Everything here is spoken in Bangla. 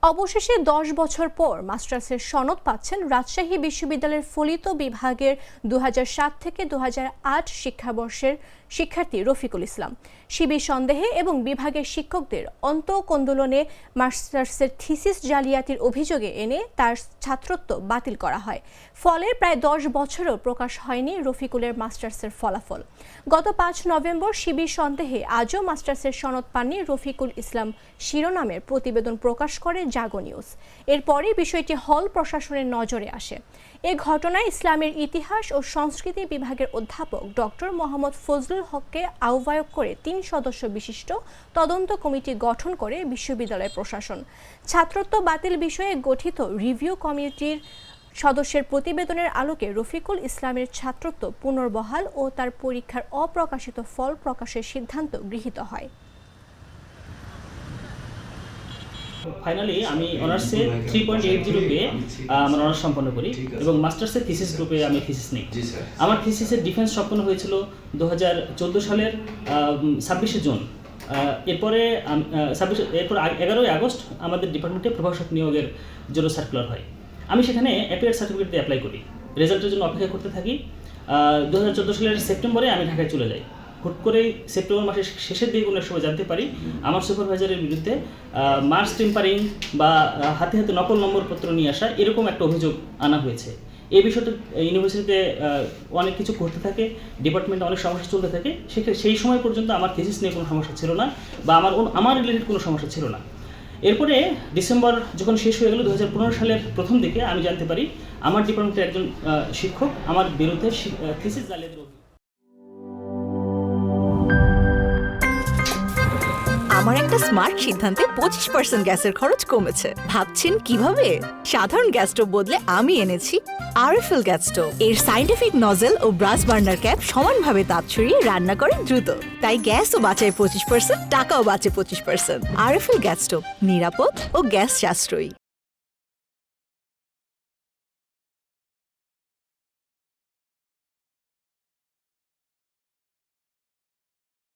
অবশেষে ১০ বছর পর মাস্টার্সের সনদ পাচ্ছেন রাজশাহী বিশ্ববিদ্যালয়ের ফলিত বিভাগের ২০০৭ থেকে ২০০৮ শিক্ষাবর্ষের শিক্ষার্থী রফিকুল ইসলাম। শিবির সন্দেহে এবং বিভাগের শিক্ষকদের অন্তঃকোন্দলনে মাস্টার্সের থিসিস জালিয়াতির অভিযোগে এনে তার ছাত্রত্ব বাতিল করা হয়। ফলে প্রায় ১০ বছরেও প্রকাশ হয়নি রফিকুলের মাস্টার্সের ফলাফল। গত ৫ নভেম্বর শিবির সন্দেহে আজও মাস্টার্সের সনদ পাননি রফিকুল ইসলাম শিরোনামের প্রতিবেদন প্রকাশ করে জাগো নিউজ। এরপরই বিষয়টি হল প্রশাসনের নজরে আসে। এ ঘটনায় ইসলামের ইতিহাস ও সংস্কৃতি বিভাগের অধ্যাপক ডক্টর মোহাম্মদ ফজলুল হককে আহ্বায়ক করে ৩ সদস্য বিশিষ্ট তদন্ত কমিটি গঠন করে বিশ্ববিদ্যালয় প্রশাসন। ছাত্রত্ব বাতিল বিষয়ে গঠিত রিভিউ কমিটির সদস্যের প্রতিবেদনের আলোকে রফিকুল ইসলামের ছাত্রত্ব পুনর্বহাল ও তার পরীক্ষার অপ্রকাশিত ফল প্রকাশের সিদ্ধান্ত গৃহীত হয়। ফাইনালি আমি অনার্সে 3.80 পেয়ে আমার অনার্স সম্পন্ন করি এবং মাস্টার্সের থিসিস গ্রুপে আমি থিসিস নিই। আমার থিসিসের ডিফেন্স সম্পন্ন হয়েছিল 2014 সালের 26শে জুন। এরপরে 11ই আগস্ট আমাদের ডিপার্টমেন্টে প্রভাষক নিয়োগের জন্য সার্কুলার হয়। আমি সেখানে অ্যাপিয়ার সার্টিফিকেট দিয়ে অ্যাপ্লাই করি, রেজাল্টের জন্য অপেক্ষা করতে থাকি। 2014 সালের সেপ্টেম্বরে আমি ঢাকায় চলে যাই। হুট করে সেপ্টেম্বর মাসের শেষের দিকে কোনো সময় জানতে পারি আমার সুপারভাইজারের বিরুদ্ধে মার্কস টেম্পারিং বা হাতে হাতে নকল নম্বরপত্র নিয়ে আসা এরকম একটা অভিযোগ আনা হয়েছে। এই বিষয়টা ইউনিভার্সিটিতে অনেক কিছু করতে থাকে, ডিপার্টমেন্টে অনেক সমস্যা চলতে থাকে। সেই সময় পর্যন্ত আমার থিসিস নিয়ে কোনো সমস্যা ছিল না বা আমার রিলেটেড কোনো সমস্যা ছিল না। এরপরে ডিসেম্বর যখন শেষ হয়ে গেল 2015 সালের প্রথম দিকে আমি জানতে পারি আমার ডিপার্টমেন্টের একজন শিক্ষক আমার বিরুদ্ধে থিসিস জালিয়াতির আমার একটা স্মার্ট সিদ্ধান্তে 25% গ্যাসের খরচ কমেছে। ভাবছেন কিভাবে? সাধারণ গ্যাস স্টোভ বদলে আমি এনেছি আরএফএল গ্যাস স্টোভ। এর সাইন্টিফিক নজল ও ব্রাস বার্নার ক্যাপ সমানভাবে তাপ ছড়িয়ে রান্না করে দ্রুত। তাই গ্যাসও বাঁচায় 25%, টাকাও বাঁচে 25%। আরএফএল গ্যাস স্টোভ নিরাপদ ও গ্যাস সাশ্রয়ী।